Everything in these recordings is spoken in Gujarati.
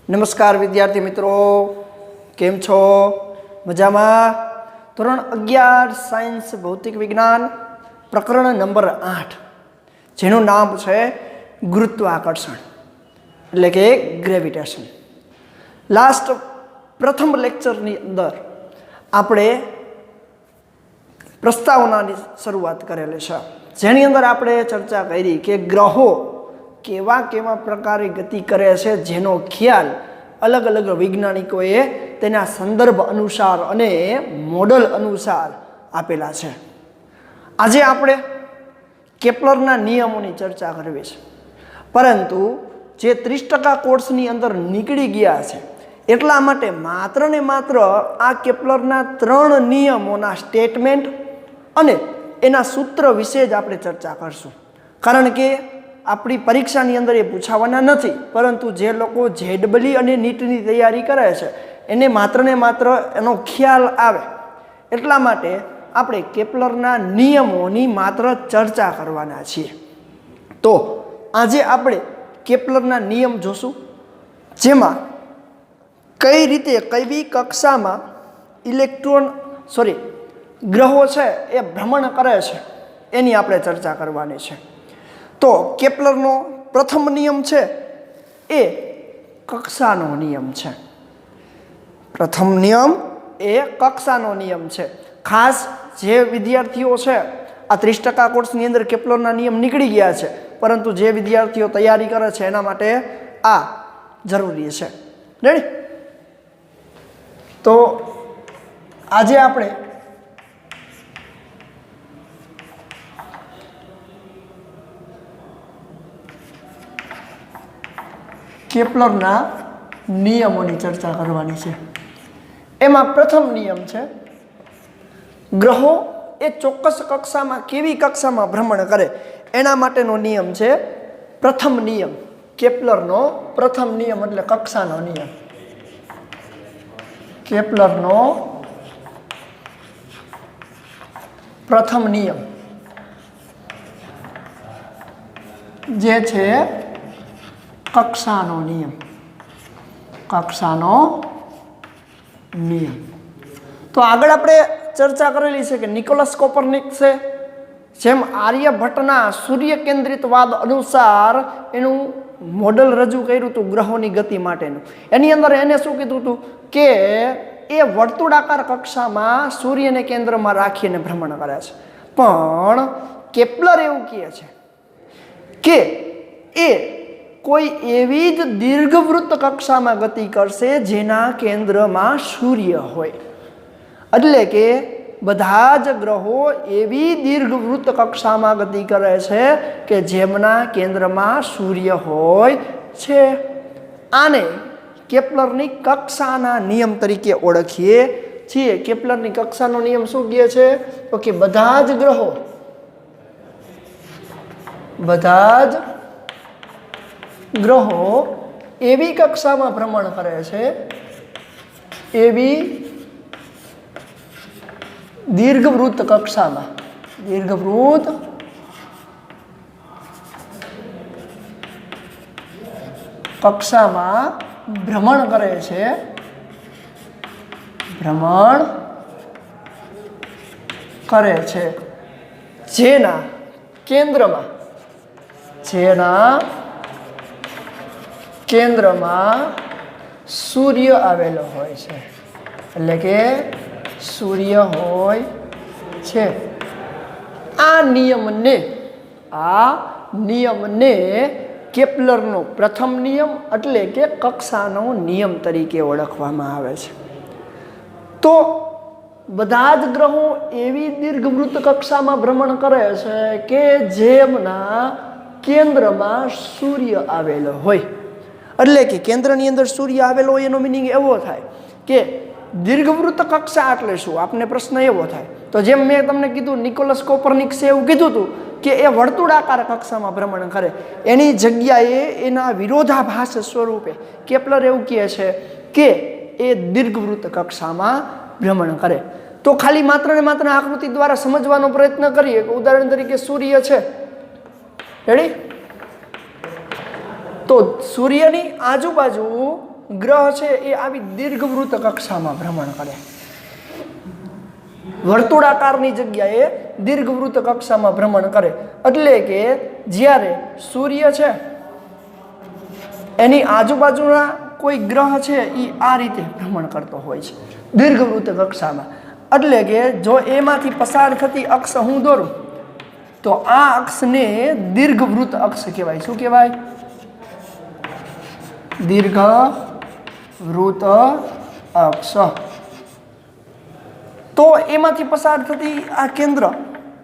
નમસ્કાર વિદ્યાર્થી મિત્રો, કેમ છો? મજામાં? ધોરણ 11 સાયન્સ ભૌતિક વિજ્ઞાન પ્રકરણ નંબર 8 જેનું નામ છે ગુરુત્વાકર્ષણ એટલે કે ગ્રેવિટેશન. લાસ્ટ પ્રથમ લેક્ચરની અંદર આપણે પ્રસ્તાવનાની શરૂઆત કરેલી છે, જેની અંદર આપણે ચર્ચા કરી કે ગ્રહો કેવા કેવા પ્રકારે ગતિ કરે છે, જેનો ખ્યાલ અલગ અલગ વૈજ્ઞાનિકોએ તેના સંદર્ભ અનુસાર અને મોડલ અનુસાર આપેલા છે. આજે આપણે કેપ્લરના નિયમોની ચર્ચા કરવી છે, પરંતુ જે 30% કોર્સની અંદર નીકળી ગયા છે એટલા માટે માત્ર ને માત્ર આ કેપ્લરના 3 નિયમોના સ્ટેટમેન્ટ અને એના સૂત્ર વિશે જ આપણે ચર્ચા કરશું. કારણ કે આપણી પરીક્ષાની અંદર એ પૂછાવાના નથી, પરંતુ જે લોકો જેડબલી અને નીટની તૈયારી કરે છે એને માત્ર ને માત્ર એનો ખ્યાલ આવે એટલા માટે આપણે કેપ્લરના નિયમોની માત્ર ચર્ચા કરવાના છીએ. તો આજે આપણે કેપ્લરના નિયમ જોશું, જેમાં કઈ રીતે કઈ બી કક્ષામાં ગ્રહો છે એ ભ્રમણ કરે છે એની આપણે ચર્ચા કરવાની છે. તો કેપ્લરનો પ્રથમ નિયમ છે એ કક્ષાનો નિયમ છે. પ્રથમ નિયમ એ કક્ષાનો નિયમ છે. ખાસ જે વિદ્યાર્થીઓ છે આ 30% કોર્સની અંદર કેપ્લરના નિયમ નીકળી ગયા છે, પરંતુ જે વિદ્યાર્થીઓ તૈયારી કરે છે એના માટે આ જરૂરી છે. રેડી? તો આજે આપણે કેપ્લરના નિયમોની ચર્ચા કરવાની છે. એમાં પ્રથમ નિયમ છે ગ્રહો એ ચોક્કસ કક્ષામાં કેવી કક્ષામાં ભ્રમણ કરે એના માટેનો નિયમ છે પ્રથમ નિયમ. કેપ્લરનો પ્રથમ નિયમ એટલે કક્ષાનો નિયમ. કેપ્લરનો પ્રથમ નિયમ જે છે કક્ષાનો નિયમ. કક્ષાનો નિયમ. તો આગળ આપણે ચર્ચા કરેલી છે કે નિકોલસ કોપરનિકસે જેમ આર્યભટ્ટના સૂર્ય કેન્દ્રિતવાદ અનુસાર એનું મોડલ રજૂ કર્યું હતું ગ્રહોની ગતિ માટેનું, એની અંદર એને શું કીધું હતું કે એ વર્તુળાકાર કક્ષામાં સૂર્યને કેન્દ્રમાં રાખીને ભ્રમણ કરે છે. પણ કેપ્લર એવું કહે છે કે એ કોઈ એવી જ દીર્ઘવૃત્ત કક્ષામાં ગતિ કરશે જેના કેન્દ્રમાં સૂર્ય હોય. એટલે કે બધા જ ગ્રહો એવી દીર્ઘવૃત્ત કક્ષામાં ગતિ કરે છે કે જેમના કેન્દ્રમાં સૂર્ય હોય છે. આને કેપ્લરની કક્ષાના નિયમ તરીકે ઓળખીએ છીએ. કેપ્લરની કક્ષાનો નિયમ શું કહે છે? તો કે બધા જ ગ્રહો એવી કક્ષામાં ભ્રમણ કરે છે, એવી દીર્ઘવૃત્ત કક્ષામાં ભ્રમણ કરે છે, જેના કેન્દ્રમાં સૂર્ય આવેલો હોય છે. એટલે કે સૂર્ય હોય છે. આ નિયમને કેપ્લરનો પ્રથમ નિયમ એટલે કે કક્ષાનો નિયમ તરીકે ઓળખવામાં આવે છે. તો બધા જ ગ્રહો એવી દીર્ઘવૃત્ત કક્ષામાં ભ્રમણ કરે છે કે જેમના કેન્દ્રમાં સૂર્ય આવેલો હોય. એટલે કે કેન્દ્રની અંદર સૂર્ય આવેલો હોય એનો મિનિંગ એવો થાય કે દીર્ઘવૃત્ત કક્ષા એટલે શું? આપને પ્રશ્ન એવો થાય. તો જેમ મેં તમને કીધું નિકોલસ કોપરનિકસે એવું કીધું હતું કે એ વર્તુળાકાર કક્ષામાં ભ્રમણ કરે, એની જગ્યાએ એના વિરોધાભાસ સ્વરૂપે કેપ્લર એવું કહે છે કે એ દીર્ઘવૃત્ત કક્ષામાં ભ્રમણ કરે. તો ખાલી માત્ર ને માત્ર આકૃતિ દ્વારા સમજવાનો પ્રયત્ન કરીએ કે ઉદાહરણ તરીકે સૂર્ય છે. રેડી? તો સૂર્યની આજુબાજુ ગ્રહ છે એ આવી દીર્ઘવૃત્ત કક્ષામાં ભ્રમણ કરે, વર્તુળાકારની જગ્યાએ દીર્ઘવૃત્ત કક્ષામાં ભ્રમણ કરે. એટલે કે જ્યારે સૂર્ય છે એની આજુબાજુના કોઈ ગ્રહ છે એ આ રીતે ભ્રમણ કરતો હોય છે દીર્ઘવૃત્ત કક્ષામાં. એટલે કે જો એમાંથી પસાર થતી અક્ષ હું દોરું તો આ અક્ષને દીર્ઘવૃત્ત અક્ષ કહેવાય. શું કહેવાય? દીર્ઘવૃત્ત અક્ષ. તો એમાંથી પસાર થતી આ કેન્દ્ર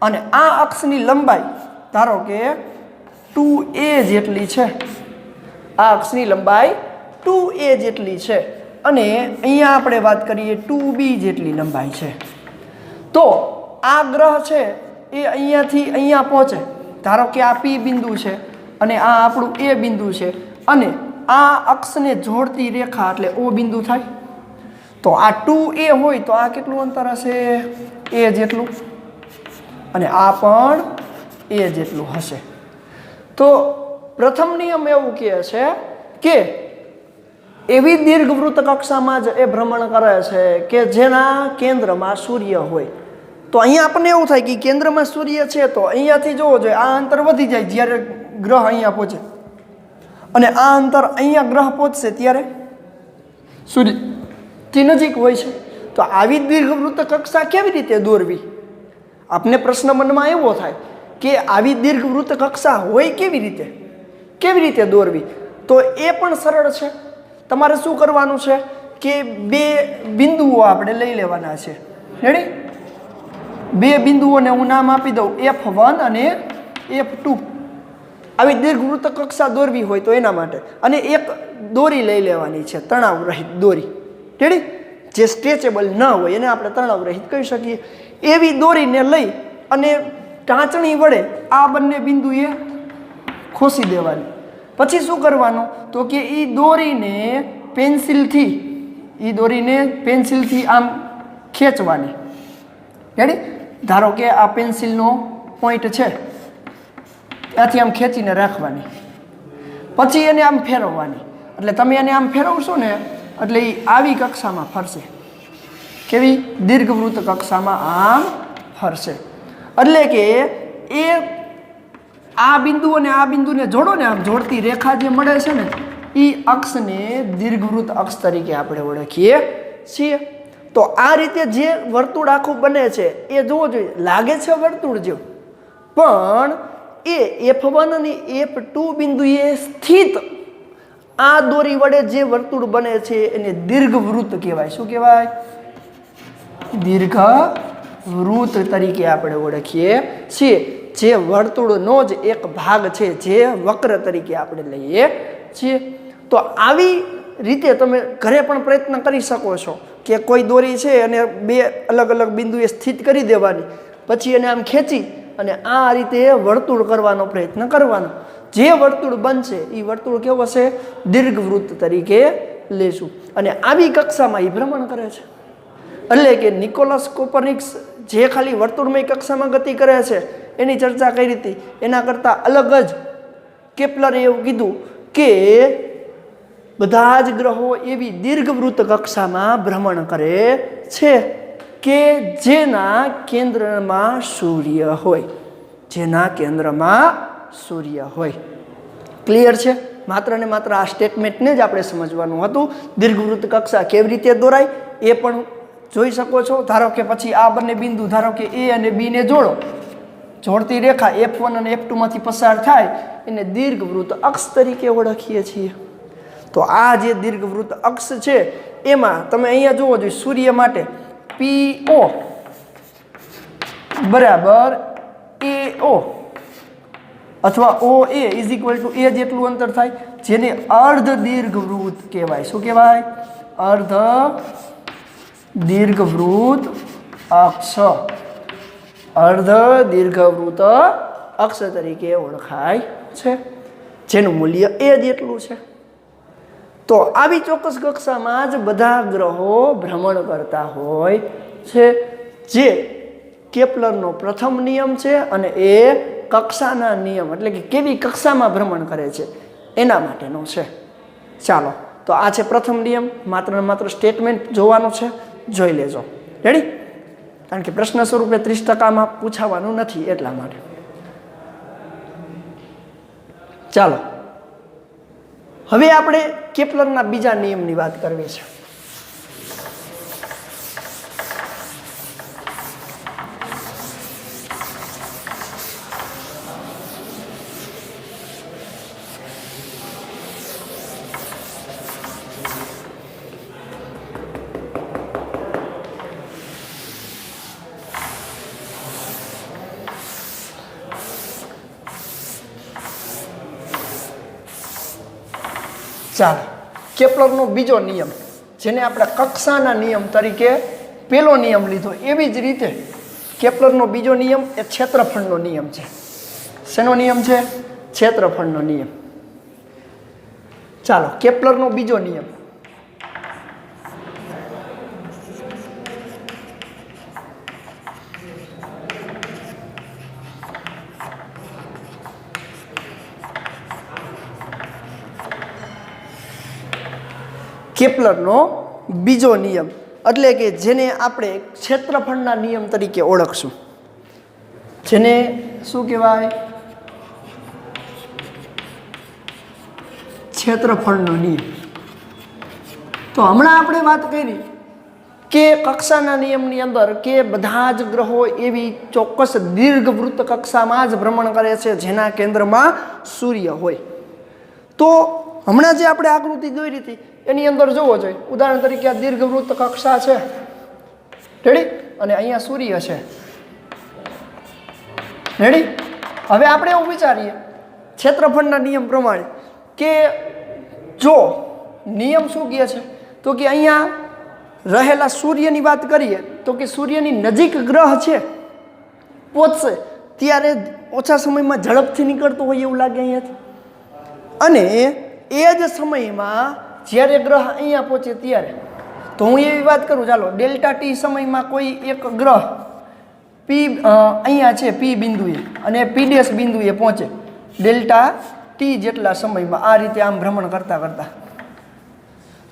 અને આ અક્ષની લંબાઈ ધારો કે 2a જેટલી છે. આ અક્ષની લંબાઈ 2a જેટલી છે અને અહીંયા આપણે વાત કરીએ 2b જેટલી લંબાઈ છે. તો આ ગ્રહ છે એ અહીંયાથી અહીંયા પહોંચે. ધારો કે આ P બિંદુ છે અને આ આપણું A બિંદુ છે અને આ અક્ષને જોડતી રેખા એટલે O બિંદુ થાય. તો આ 2a હોય તો આ કેટલું અંતર હશે? a જેટલું અને આ પણ a જેટલું હશે. તો પ્રથમ નિયમ એવું કહે છે કે એવી દીર્ઘવૃત્ત કક્ષામાં જ એ ભ્રમણ કરે છે કે જેના કેન્દ્રમાં સૂર્ય હોય. તો અહીંયા આપણને એવું થાય કે કેન્દ્રમાં સૂર્ય છે તો અહીંયાથી જોવો જોઈએ આ અંતર વધી જાય જ્યારે ગ્રહ અહીંયા પહોંચે અને આ અંતર અહીંયા ગ્રહ પહોંચશે ત્યારે સૂર્યથી નજીક હોય છે. તો આવી દીર્ઘવૃત્ત કક્ષા કેવી રીતે દોરવી? આપને પ્રશ્ન મનમાં એવો થાય કે આવી દીર્ઘવૃત્ત કક્ષા હોય કેવી રીતે દોરવી? તો એ પણ સરળ છે. તમારે શું કરવાનું છે કે બે બિંદુઓ આપણે લઈ લેવાના છે. રેડી? બે બિંદુઓને હું નામ આપી દઉં F1 અને F2. આવી દીર્ઘવૃત્ત કક્ષા દોરવી હોય તો એના માટે અને એક દોરી લઈ લેવાની છે તણાવ રહિત દોરી. રેડી? જે સ્ટ્રેચેબલ ન હોય એને આપણે તણાવ રહિત કહી શકીએ. એવી દોરીને લઈ અને ટાંચણી વડે આ બંને બિંદુએ ખોસી દેવાની. પછી શું કરવાનું તો કે એ દોરીને પેન્સિલથી આમ ખેંચવાની. રેડી? ધારો કે આ પેન્સિલનો પોઈન્ટ છે ત્યાંથી આમ ખેંચીને રાખવાની. પછી એને આમ ફેરવવાની. એટલે તમે એને આમ ફેરવશો ને એટલે એ આવી કક્ષામાં ફરશે. કેવી? દીર્ઘવૃત્ત કક્ષામાં આમ ફરશે. એટલે કે એ આ બિંદુ અને આ બિંદુને જોડો ને આમ જોડતી રેખા જે મળે છે ને એ અક્ષને દીર્ઘવૃત્ત અક્ષ તરીકે આપણે ઓળખીએ છીએ. તો આ રીતે જે વર્તુળ આખું બને છે એ જોવો જોઈએ. લાગે છે વર્તુળ જેવું પણ એ F1 અને F2 બિંદુએ સ્થિત આ દોરી વડે જે વર્તુળ બને છે એને દીર્ઘવૃત્ત કહેવાય. શું કહેવાય? દીર્ઘવૃત્ત તરીકે આપણે ઓળખીએ છીએ. જે વર્તુળનો જ એક ભાગ છે જે વક્ર તરીકે આપણે લઈએ છીએ. તો આવી રીતે તમે ઘરે પણ પ્રયત્ન કરી શકો છો કે કોઈ દોરી છે અને બે અલગ અલગ બિંદુએ સ્થિત કરી દેવાની. પછી એને આમ ખેંચી અને આ રીતે વર્તુળ કરવાનો પ્રયત્ન કરવાનો. જે વર્તુળ બનશે એ વર્તુળ કેવો હશે? દીર્ઘવૃત્ત તરીકે લેશું. અને આવી કક્ષામાં એ ભ્રમણ કરે છે. એટલે કે નિકોલસ કોપરનિકસ જે ખાલી વર્તુળમય કક્ષામાં ગતિ કરે છે એની ચર્ચા કરી હતી. એના કરતાં અલગ જ કેપ્લરે એવું કીધું કે બધા જ ગ્રહો એવી દીર્ઘવૃત્ત કક્ષામાં ભ્રમણ કરે છે કે જેના કેન્દ્રમાં સૂર્ય હોય. ક્લિયર છે? માત્ર ને માત્ર આ સ્ટેટમેન્ટને જ આપણે સમજવાનું હતું. દીર્ઘવૃત્ત કક્ષા કેવી રીતે દોરાય એ પણ જોઈ શકો છો. ધારો કે પછી આ બંને બિંદુ ધારો કે A અને B ને જોડો. જોડતી રેખા F1 અને F2 માંથી પસાર થાય એને દીર્ઘવૃત્ત અક્ષ તરીકે ઓળખીએ છીએ. તો આ જે દીર્ઘવૃત્ત અક્ષ છે એમાં તમે અહીંયા જોવો જોઈએ સૂર્ય માટે PO બરાબર AO અથવા OA is equal to A જેટલું અંતર થાય જેને અર્ધ દીર્ઘવૃત્ત કહેવાય. શું કહેવાય? અર્ધ દીર્ઘવૃત્ત અક્ષ. અર્ધ દીર્ઘવૃત્ત અક્ષ તરીકે ઓળખાય છે જેનું મૂલ્ય A જેટલું છે. તો આવી ચોક્કસ કક્ષામાં જ બધા ગ્રહો ભ્રમણ કરતા હોય છે જે કેપ્લરનો પ્રથમ નિયમ છે અને એ કક્ષાના નિયમ એટલે કે કેવી કક્ષામાં ભ્રમણ કરે છે એના માટેનો છે. ચાલો તો આ છે પ્રથમ નિયમ, માત્ર ને માત્ર સ્ટેટમેન્ટ જોવાનું છે, જોઈ લેજો. રેડી? કારણ કે પ્રશ્ન સ્વરૂપે 30%માં પૂછાવાનું નથી એટલા માટે. ચાલો હવે આપણે કેપ્લરના બીજા નિયમની વાત કરવી છે. ચાલો કેપ્લરનો બીજો નિયમ, જેને આપણે કક્ષાના નિયમ તરીકે પહેલો નિયમ લીધો, એવી જ રીતે કેપ્લરનો બીજો નિયમ એ ક્ષેત્રફળનો નિયમ છે. શેનો નિયમ છે? ક્ષેત્રફળનો નિયમ. ચાલો કેપ્લરનો બીજો નિયમ. કેપ્લરનો બીજો નિયમ એટલે કે જેને આપણે ક્ષેત્રફળના નિયમ તરીકે ઓળખશું, જેને શું કહેવાય? ક્ષેત્રફળનો નિયમ. તો હમણાં આપણે વાત કરી કે કક્ષાના નિયમની અંદર કે બધા જ ગ્રહો એવી ચોક્કસ દીર્ઘવૃત્ત કક્ષામાં જ ભ્રમણ કરે છે જેના કેન્દ્રમાં સૂર્ય હોય. તો હમણાં જે આપણે આકૃતિ દોરી હતી એની અંદર જોવો જોઈએ, ઉદાહરણ તરીકે આ દીર્ઘવૃત્ત કક્ષા છે, રેડી? અને અહીંયા સૂર્ય છે, રેડી? હવે આપણે એવું વિચારીએ ક્ષેત્રફળના નિયમ પ્રમાણે કે જો નિયમ શું કહે છે તો કે અહીંયા રહેલા સૂર્યની વાત કરીએ તો કે સૂર્યની નજીક ગ્રહ છે પહોંચશે ત્યારે ઓછા સમયમાં ઝડપથી નીકળતો હોય એવું લાગે અહીંયાથી, અને એ જ સમયમાં જ્યારે ગ્રહ અહીંયા પહોંચે ત્યારે, તો હું એવી વાત કરું, ચાલો ડેલ્ટા ટી સમયમાં કોઈ એક ગ્રહ પી અહીંયા છે પી બિંદુએ અને પી ડેશ બિંદુએ પહોંચે ડેલ્ટા ટી જેટલા સમયમાં, આ રીતે આમ ભ્રમણ કરતાં કરતાં,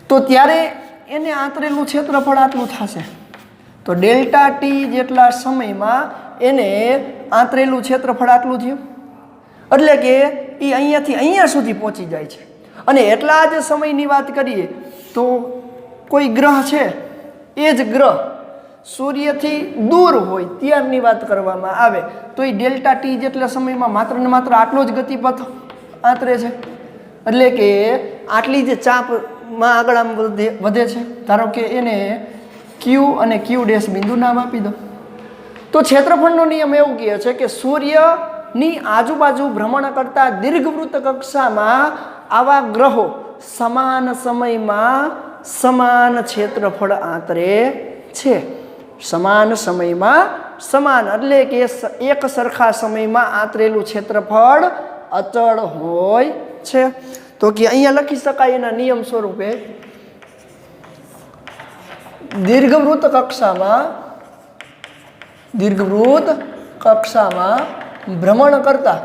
તો ત્યારે એને આંતરેલું ક્ષેત્રફળ આટલું થશે. તો ડેલ્ટા ટી જેટલા સમયમાં એને આંતરેલું ક્ષેત્રફળ આટલું થયું, એટલે કે એ અહીંયાથી અહીંયા સુધી પહોંચી જાય છે. અને એટલા જ સમયની વાત કરીએ તો કોઈ ગ્રહ છે એ જ ગ્રહ સૂર્યથી દૂર હોય ત્યારની વાત કરવામાં આવે તો એ ડેલ્ટા ટી જેટલા સમયમાં માત્ર ને માત્ર આટલો જ ગતિપથ આંતરે છે. એટલે કે આટલી જે ચાપમાં આગળ આમ વધે છે, ધારો કે એને ક્યુ અને ક્યુ ડેશ બિંદુ નામ આપી દો. તો ક્ષેત્રફળનો નિયમ એવું કહે છે કે સૂર્યની આજુબાજુ ભ્રમણ કરતા દીર્ઘવૃત્ત કક્ષામાં આવા ગ્રહો સમાન સમયમાં સમાન ક્ષેત્રફળ આંતરે છે. સમાન સમયમાં સમાન એટલે કે એક સરખા સમયમાં આંતરેલું ક્ષેત્રફળ અચળ હોય છે. તો કે અહીંયા લખી શકાય એના નિયમ સ્વરૂપે દીર્ઘવૃત્ત કક્ષામાં ભ્રમણ કરતા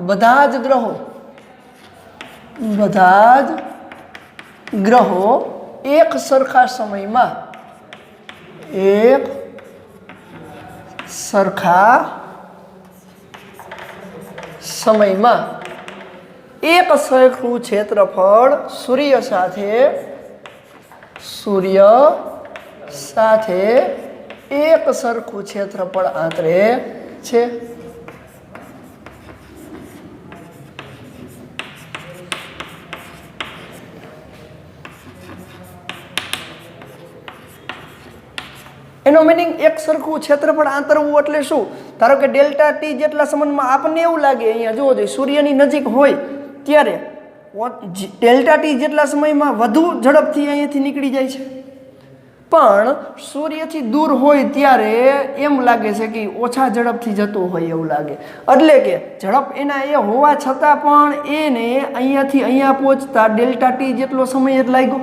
બધા જ ગ્રહો એક સરખા સમયમાં એક સરખું ક્ષેત્રફળ સૂર્ય સાથે એક સરખું ક્ષેત્રફળ આંતરે છે. એનો મિનિંગ એક સરખું ક્ષેત્રફળ આંતરવું એટલે શું? ધારો કે ડેલ્ટા ટી જેટલા સમયમાં આપણને એવું લાગે, અહીંયા જોવો જોઈએ સૂર્યની નજીક હોય ત્યારે ડેલ્ટા ટી જેટલા સમયમાં વધુ ઝડપથી અહીંયાથી નીકળી જાય છે, પણ સૂર્યથી દૂર હોય ત્યારે એમ લાગે છે કે ઓછા ઝડપથી જતું હોય એવું લાગે. એટલે કે ઝડપ એના એ હોવા છતાં પણ એને અહીંયાથી અહીંયા પહોંચતા ડેલ્ટા ટી જેટલો સમય જ લાગ્યો,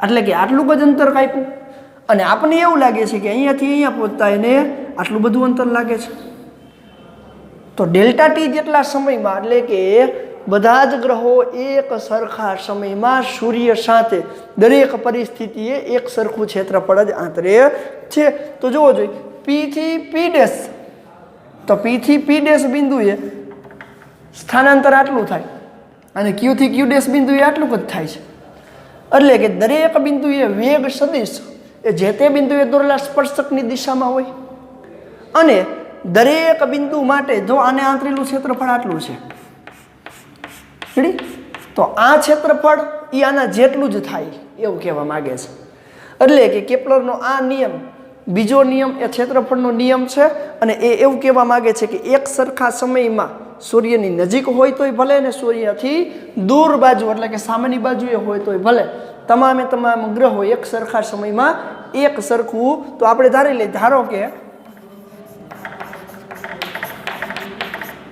એટલે કે આટલું જ અંતર કાપ્યું. અને આપણને એવું લાગે છે કે અહીંયાથી અહીંયા પહોંચતા એને આટલું બધું અંતર લાગે છે. તો ડેલ્ટા ટી જેટલા સમયમાં એટલે કે બધા જ ગ્રહો એક સરખા સમયમાં સૂર્ય સાથે દરેક પરિસ્થિતિએ એક સરખું ક્ષેત્રફળ જ આંતરે છે. તો જોવો જોઈએ પી થી પી ડેશ, તો પી થી પી ડેશ બિંદુએ સ્થાનાંતર આટલું થાય અને ક્યુ થી ક્યુ ડેશ બિંદુએ આટલું જ થાય છે. એટલે કે દરેક બિંદુએ વેગ સદિશ એ જે તે બિંદુએ દોરેલા સ્પર્શકની દિશામાં હોય અને દરેક બિંદુ માટે જો આને આંતરેલું ક્ષેત્રફળ આટલું છે તો આ ક્ષેત્રફળ એ આના જેટલું જ થાય એવું કહેવા માંગે છે. એટલે કે કેપ્લરનો આ નિયમ બીજો નિયમ એ ક્ષેત્રફળનો નિયમ છે અને એ એવું કહેવા માંગે છે કે એક સરખા સમયમાં સૂર્યની નજીક હોય તોય ભલે ને સૂર્યથી દૂર બાજુ એટલે કે સામેની બાજુએ હોય તોય ભલે તમામે તમામ ગ્રહો એક સરખા સમયમાં એક સરખું, તો આપણે ધારી લઈએ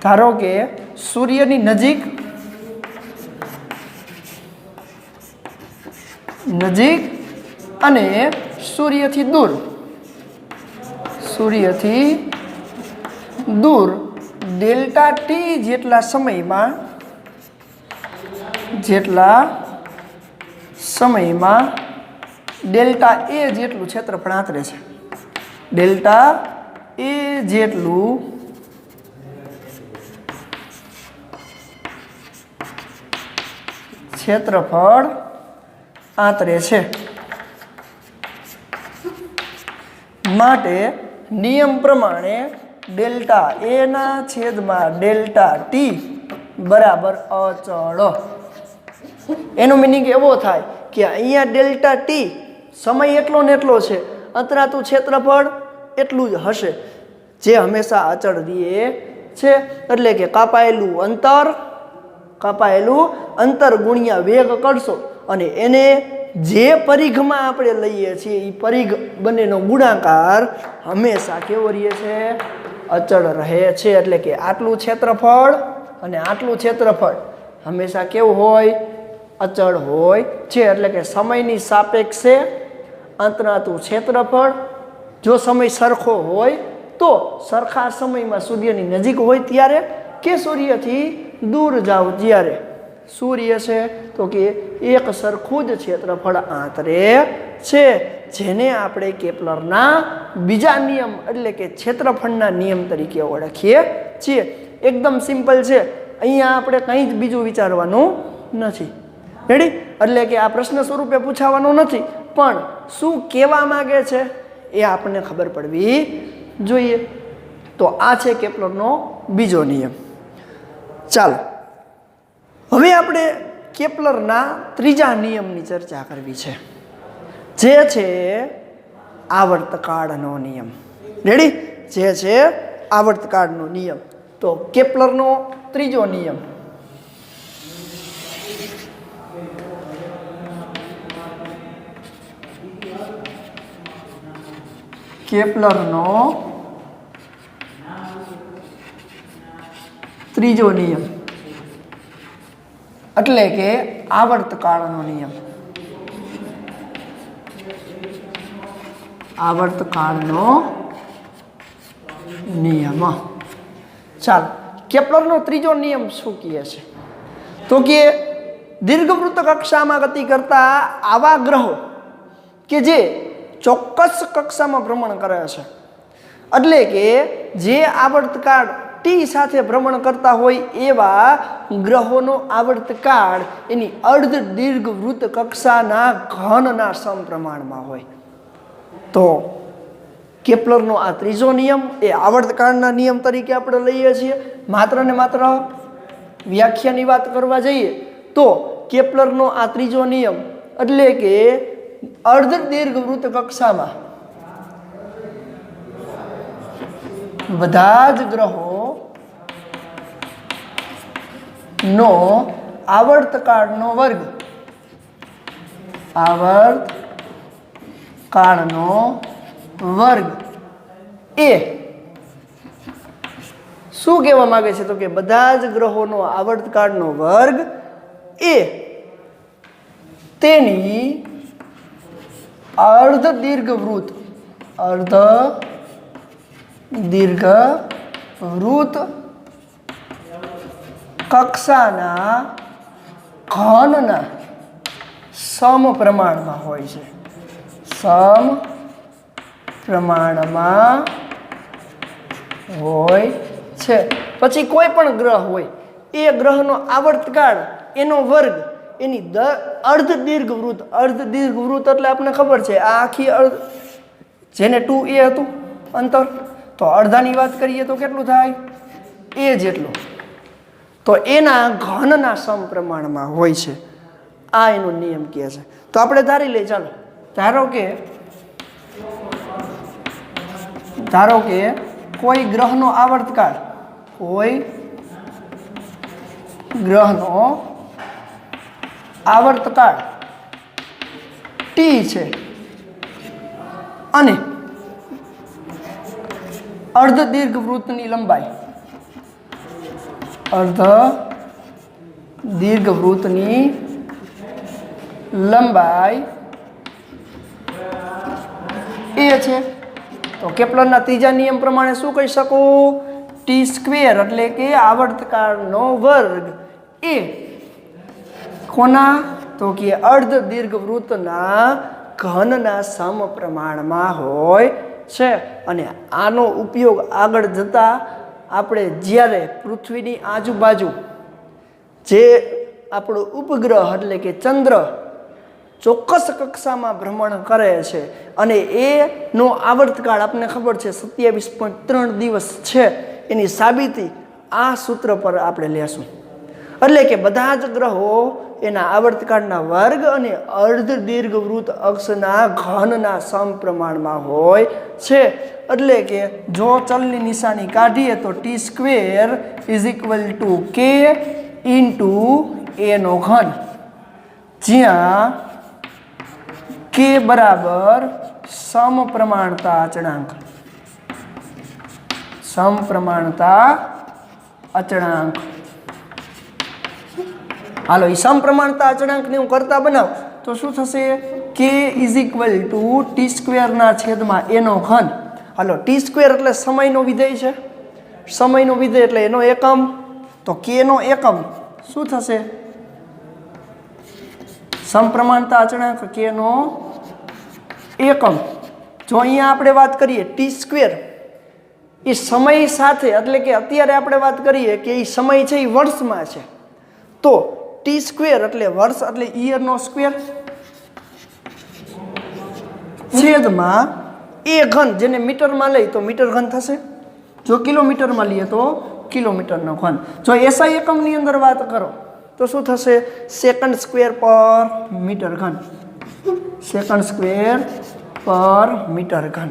ધારો કે સૂર્યની નજીક અને સૂર્યથી દૂર ડેલ્ટા ટી જેટલા સમયમાં ડેલ્ટા એ જેટલું ક્ષેત્રફળ આંતરે છે. ડેલ્ટા એ જેટલું ક્ષેત્રફળ આંતરે છે. માટે નિયમ પ્રમાણે ડેલ્ટા એ ના છેદમાં ડેલ્ટા ટી બરાબર અચળ. એનો મિનિંગ એવો થાય કે અહીંયા ડેલ્ટા ટી સમય એટલો ને એટલો છે, અંતરાતું ક્ષેત્રફળ એટલું જ હશે જે હંમેશા અચળ રહે છે. એટલે કે કાપાયેલું અંતર ગુણ્યા વેગ કરશો અને એને જે પરિઘમાં આપણે લઈએ છીએ એ પરિઘ બંનેનો ગુણાકાર હંમેશા કેવો રહે છે? અચળ રહે છે. એટલે કે આટલું ક્ષેત્રફળ અને આટલું ક્ષેત્રફળ હંમેશા કેવું હોય? અચળ હોય છે. એટલે કે સમયની સાપેક્ષે અંતરાતું ક્ષેત્રફળ જો સમય સરખો હોય તો સરખા સમયમાં સૂર્યની નજીક હોય ત્યારે કે સૂર્યથી દૂર જાવ જ્યારે સૂર્ય છે તો કે એક સરખું જ ક્ષેત્રફળ આંતરે છે, જેને આપણે કેપ્લરના બીજા નિયમ એટલે કે ક્ષેત્રફળના નિયમ તરીકે ઓળખીએ છીએ. એકદમ સિમ્પલ છે, અહીંયા આપણે કંઈ જ બીજું વિચારવાનું નથી. રેડી? એટલે કે આ પ્રશ્ન સ્વરૂપે પૂછાવાનો નથી, પણ શું કહેવા માંગે છે એ આપણને ખબર પડવી જોઈએ. તો આ છે કેપ્લરનો બીજો નિયમ. ચાલો હવે આપણે કેપ્લરના ત્રીજા નિયમની ચર્ચા કરવી છે, જે છે આવર્તકાળનો નિયમ. રેડી? જે છે આવર્તકાળનો નિયમ. તો કેપ્લરનો ત્રીજો નિયમ એટલે કે આવર્તકાળનો નિયમ. ચાલો કેપ્લરનો ત્રીજો નિયમ શું કહે છે? તો કે દીર્ઘવૃત્ત કક્ષામાં ગતિ કરતા આવા ગ્રહો કે જે ચોક્કસ કક્ષામાં ભ્રમણ કરે છે, એટલે કે જે આવર્તકાળ ટી સાથે ભ્રમણ કરતા હોય એવા ગ્રહોનો આવર્તકાળ એની અર્ધ દીર્ઘવૃત્ત કક્ષાના ઘનના સમપ્રમાણમાં હોય. તો કેપ્લરનો આ ત્રીજો નિયમ એ આવર્તકાળના નિયમ તરીકે આપણે લઈએ છીએ. માત્ર ને માત્ર વ્યાખ્યાની વાત કરવા જઈએ તો કેપ્લરનો આ ત્રીજો નિયમ એટલે કે અર્ધ દીર્ઘવૃત્ત કક્ષામાં બધા જ ગ્રહો નો આવર્તકાળનો વર્ગ એ શું કહેવા માંગે છે? તો કે બધા જ ગ્રહોનો આવર્તકાળનો વર્ગ એ તેની અર્ધ દીર્ઘવૃત્ત કક્ષાના ઘનના સમપ્રમાણમાં હોય છે, સમપ્રમાણમાં હોય છે. પછી કોઈ પણ ગ્રહ હોય એ ગ્રહનો આવર્તકાળ એનો વર્ગ એની અર્ધ દીર્ઘવૃત્ત, અર્ધ દીર્ઘવૃત્ત એટલે આપણને ખબર છે આ આખી જેને 2a હતું અંતર, તો અડધાની વાત કરીએ તો કેટલું થાય a જેટલું, તો એના ઘનના સમપ્રમાણમાં હોય છે. આ એનો નિયમ કહે છે. તો આપણે ધારી લઈએ, ચાલો ધારો કે કોઈ ગ્રહનો આવર્તકાળ, કોઈ ગ્રહનો આવર્તકાળ t છે અને અર્ધ દીર્ઘવૃત્તની લંબાઈ, અર્ધ દીર્ઘવૃત્તની લંબાઈ એ છે. તો કેપ્લરના ત્રીજા નિયમ પ્રમાણે શું કહી શકું? ટી સ્ક્વેર એટલે કે આવર્તકાળનો વર્ગ એ કોના? તો કે અર્ધ દીર્ઘવૃત્તના ઘનના સમપ્રમાણમાં હોય છે. અને આનો ઉપયોગ આગળ જતા આપણે જ્યારે પૃથ્વીની આજુબાજુ જે આપણો ઉપગ્રહ એટલે કે ચંદ્ર ચોક્કસ કક્ષામાં ભ્રમણ કરે છે અને એનો આવર્તકાળ આપણને ખબર છે 27.3 દિવસ છે, એની સાબિતી આ સૂત્ર પર આપણે લેશું. એટલે કે બધા જ ગ્રહો એના આવર્તકાળના વર્ગ અને અર્ધ દીર્ઘવૃત્ત અક્ષના ઘનના સમપ્રમાણમાં હોય છે. એટલે કે જો ચલની નિશાની કાઢીએ તો T square is equal to k into એનો ઘન, જ્યાં કે બરાબર સમપ્રમાણતા અચળાંક, સમપ્રમાણતા અચળાંક. હાલો એ સમપ્રમાણતા અચળાંકને હું કરતા બનાવ તો શું થશે? કે ઇઝ ઇક્વલ ટુ ટી સ્ક્વેરના છેદમાં એનો ઘન. હાલો ટી સ્ક્વેર એટલે સમયનો વિધેય છે, સમયનો વિધેય એટલે એનો એકમ, તો કે નો એકમ શું થશે? સમપ્રમાણતા અચળાંક કે નો એકમ. જો અહીંયા આપણે વાત કરીએ ટી સ્ક્વેર એ સમય સાથે, એટલે કે અત્યારે આપણે વાત કરીએ કે એ સમય છે એ વર્ષમાં છે, તો ટી સ્ક્વેર એટલે વર્ષ એટલે ઈયરનો સ્ક્વેર છેદમાં એ ઘન, જેને મીટરમાં લઈ તો મીટર ઘન થશે, જો કિલોમીટરમાં લઈએ તો કિલોમીટરનો ઘન. જો એસઆઈ એકમની અંદર વાત કરો તો શું થશે? સેકન્ડ સ્ક્વેર પર મીટર ઘન, સેકન્ડ સ્ક્વેર પર મીટર ઘન.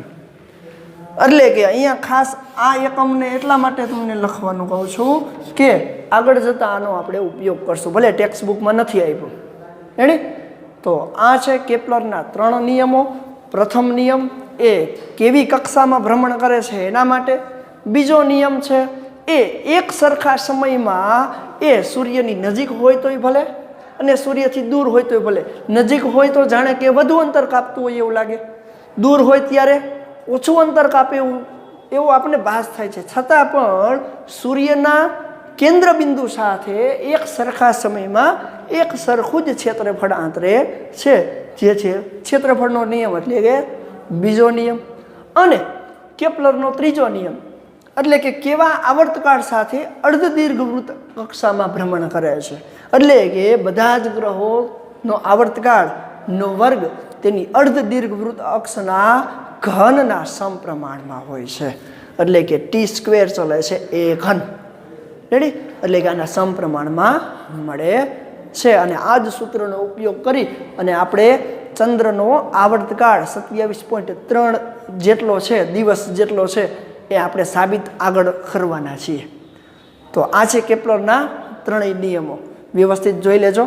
એટલે કે અહીંયા ખાસ આ એકમને એટલા માટે તમને લખવાનું કહું છું કે આગળ જતાં આનો આપણે ઉપયોગ કરશું, ભલે ટેક્સ્ટ બુકમાં નથી આપ્યું રેડી. તો આ છે કેપ્લરના 3 નિયમો. પ્રથમ નિયમ એ કેવી કક્ષામાં ભ્રમણ કરે છે એના માટે. બીજો નિયમ છે એ એક સરખા સમયમાં એ સૂર્યની નજીક હોય તોય ભલે અને સૂર્યથી દૂર હોય તોય ભલે. નજીક હોય તો જાણે કે વધુ અંતર કાપતું હોય એવું લાગે, દૂર હોય ત્યારે ઓછું અંતર કાપે એવું આપણને ભાસ થાય છે, છતાં પણ સૂર્યના કેન્દ્ર બિંદુ સાથે એક સરખા સમયમાં એક સરખું જ ક્ષેત્રફળ આંતરે છે, જે છે ક્ષેત્રફળનો નિયમ એટલે કે બીજો નિયમ. અને કેપ્લરનો ત્રીજો નિયમ એટલે કે કેવા આવર્તકાળ સાથે અર્ધ દીર્ઘવૃત્ત કક્ષામાં ભ્રમણ કરે છે. એટલે કે બધા જ ગ્રહોનો આવર્તકાળનો વર્ગ તેની અર્ધ દીર્ઘવૃત્ત અક્ષના ઘનના સમપ્રમાણમાં હોય છે. એટલે કે ટી સ્ક્વેર ચલે છે એ ઘન રેડી, એટલે કે આના સમપ્રમાણમાં મળે છે. અને આ જ સૂત્રનો ઉપયોગ કરી અને આપણે ચંદ્રનો આવર્તકાળ 27.3 જેટલો છે, દિવસ જેટલો છે, એ આપણે સાબિત આગળ કરવાના છીએ. તો આ છે કેપ્લરના 3 નિયમો. વ્યવસ્થિત જોઈ લેજો.